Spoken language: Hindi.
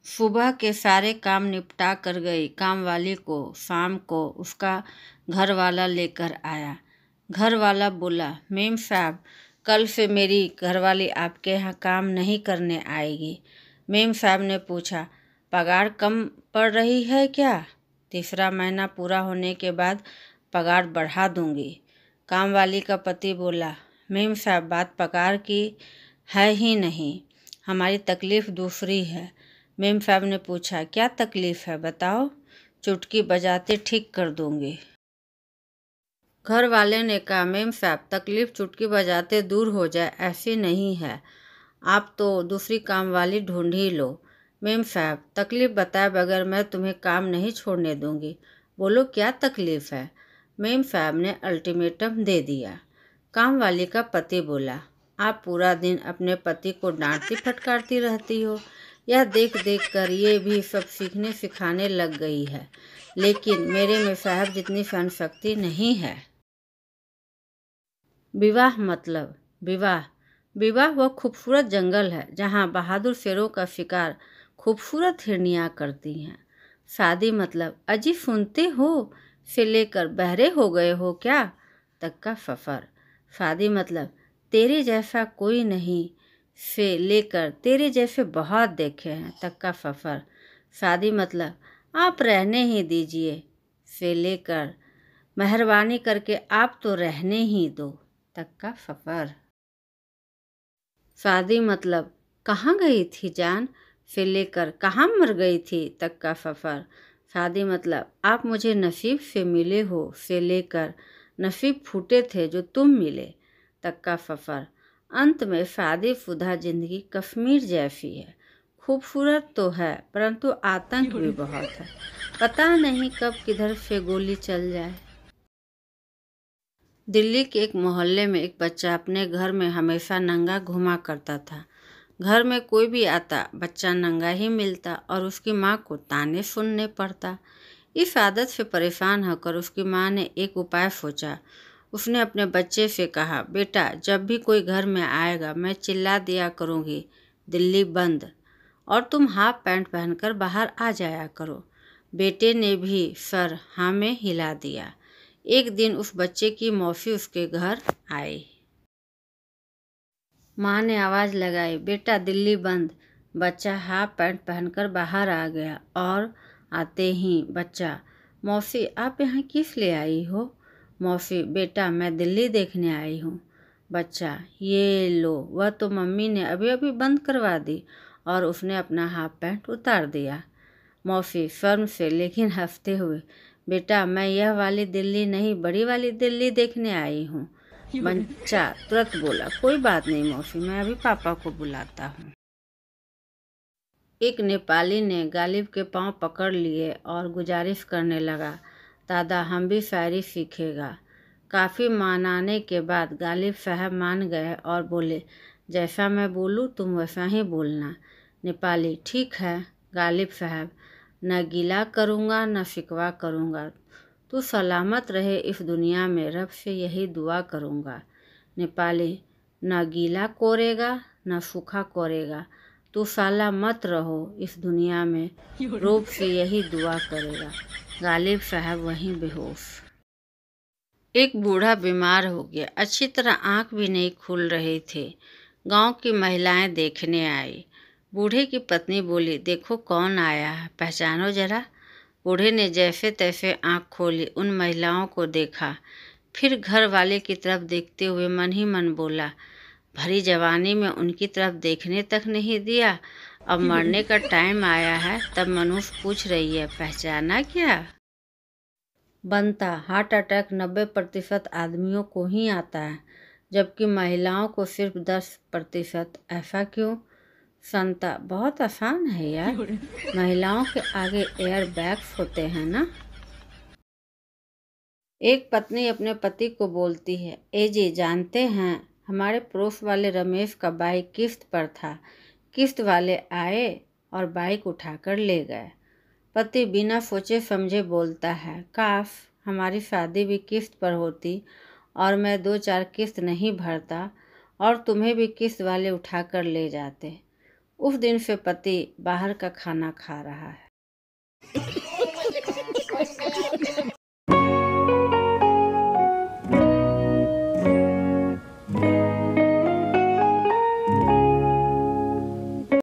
सुबह के सारे काम निपटा कर गई कामवाली को शाम को उसका घर वाला लेकर आया। घर वाला बोला, मेम साहब कल से मेरी घरवाली आपके यहाँ काम नहीं करने आएगी। मेम साहब ने पूछा, पगार कम पड़ रही है क्या? तीसरा महीना पूरा होने के बाद पगार बढ़ा दूंगी। कामवाली का पति बोला, मेम साहब बात पगार की है ही नहीं, हमारी तकलीफ़ दूसरी है। मेम साहब ने पूछा, क्या तकलीफ़ है बताओ, चुटकी बजाते ठीक कर दूंगी। घर वाले ने कहा, मेम साहब तकलीफ़ चुटकी बजाते दूर हो जाए ऐसी नहीं है, आप तो दूसरी काम वाली ढूंढ ही लो। मेम साहब तकलीफ़ बताए बगैर मैं तुम्हें काम नहीं छोड़ने दूंगी, बोलो क्या तकलीफ़ है। मेम साहब ने अल्टीमेटम दे दिया। काम वाली का पति बोला, आप पूरा दिन अपने पति को डांटती फटकारती रहती हो, यह देख देख कर ये भी सब सीखने सिखाने लग गई है, लेकिन मेरे में साहब जितनी सहन शक्ति नहीं है। विवाह मतलब विवाह वह खूबसूरत जंगल है जहाँ बहादुर शेरों का शिकार खूबसूरत हिरनियाँ करती हैं। शादी मतलब अजी सुनते हो से लेकर बहरे हो गए हो क्या तक का सफ़र। शादी मतलब तेरे जैसा कोई नहीं से लेकर तेरे जैसे बहुत देखे हैं तक का सफ़र। शादी मतलब आप रहने ही दीजिए से लेकर मेहरबानी करके आप तो रहने ही दो तक का सफ़र। शादी मतलब कहाँ गई थी जान से लेकर कहाँ मर गई थी तक का सफ़र। शादी मतलब आप मुझे नसीब से मिले हो से लेकर नसीब फूटे थे जो तुम मिले तक का सफ़र। अंत में शादीशुदा ज़िंदगी कश्मीर जैसी है, खूबसूरत तो है परंतु आतंक भी बहुत है, पता नहीं कब किधर से गोली चल जाए। दिल्ली के एक मोहल्ले में एक बच्चा अपने घर में हमेशा नंगा घुमा करता था। घर में कोई भी आता बच्चा नंगा ही मिलता और उसकी माँ को ताने सुनने पड़ता। इस आदत से परेशान होकर उसकी माँ ने एक उपाय सोचा। उसने अपने बच्चे से कहा, बेटा जब भी कोई घर में आएगा मैं चिल्ला दिया करूँगी, दिल्ली बंद, और तुम हाफ पैंट पहनकर बाहर आ जाया करो। बेटे ने भी सर हाँ में हिला दिया। एक दिन उस बच्चे की मौसी उसके घर आई। माँ ने आवाज़ लगाई, बेटा दिल्ली बंद। बच्चा हाफ पैंट पहनकर बाहर आ गया और आते ही बच्चा, मौसी आप यहाँ किस लिए आई हो? मौसी, बेटा मैं दिल्ली देखने आई हूँ। बच्चा, ये लो, वह तो मम्मी ने अभी अभी बंद करवा दी और उसने अपना हाफ पैंट उतार दिया। मौसी शर्म से लेकिन हंसते हुए, बेटा मैं यह वाली दिल्ली नहीं बड़ी वाली दिल्ली देखने आई हूँ। बच्चा तुरंत बोला, कोई बात नहीं मौसी, मैं अभी पापा को बुलाता हूँ। एक नेपाली ने गालिब के पांव पकड़ लिए और गुजारिश करने लगा, दादा हम भी शायरी सीखेगा। काफ़ी मनाने के बाद गालिब साहब मान गए और बोले, जैसा मैं बोलूँ तुम वैसा ही बोलना। नेपाली, ठीक है गालिब साहब, न गिला करूँगा न शिकवा करूँगा, तू सलामत रहे इस दुनिया में, रब से यही दुआ करूँगा। नेपाली, न गीला कोरेगा न सूखा कोरेगा, तू साला मत रहो इस दुनिया में, रूप से यही दुआ करेगा। गालिब साहब वहीं बेहोश। एक बूढ़ा बीमार हो गया, अच्छी तरह आंख भी नहीं खुल रही थी। गांव की महिलाएं देखने आई। बूढ़े की पत्नी बोली, देखो कौन आया है, पहचानो जरा। बूढ़े ने जैसे तैसे आंख खोली, उन महिलाओं को देखा, फिर घर वाले की तरफ देखते हुए मन ही मन बोला, भरी जवानी में उनकी तरफ देखने तक नहीं दिया, अब मरने का टाइम आया है तब मनुष्य पूछ रही है पहचाना क्या। बनता हार्ट अटैक 90% आदमियों को ही आता है, जबकि महिलाओं को सिर्फ 10%। ऐसा क्यों? संता, बहुत आसान है यार, महिलाओं के आगे एयर बैग्स होते हैं ना। एक पत्नी अपने पति को बोलती है, ए जी जानते हैं हमारे पड़ोस वाले रमेश का बाइक किस्त पर था, किस्त वाले आए और बाइक उठाकर ले गए। पति बिना सोचे समझे बोलता है, काश हमारी शादी भी किस्त पर होती और मैं 2-4 किस्त नहीं भरता और तुम्हें भी किस्त वाले उठा कर ले जाते। उस दिन से पति बाहर का खाना खा रहा है।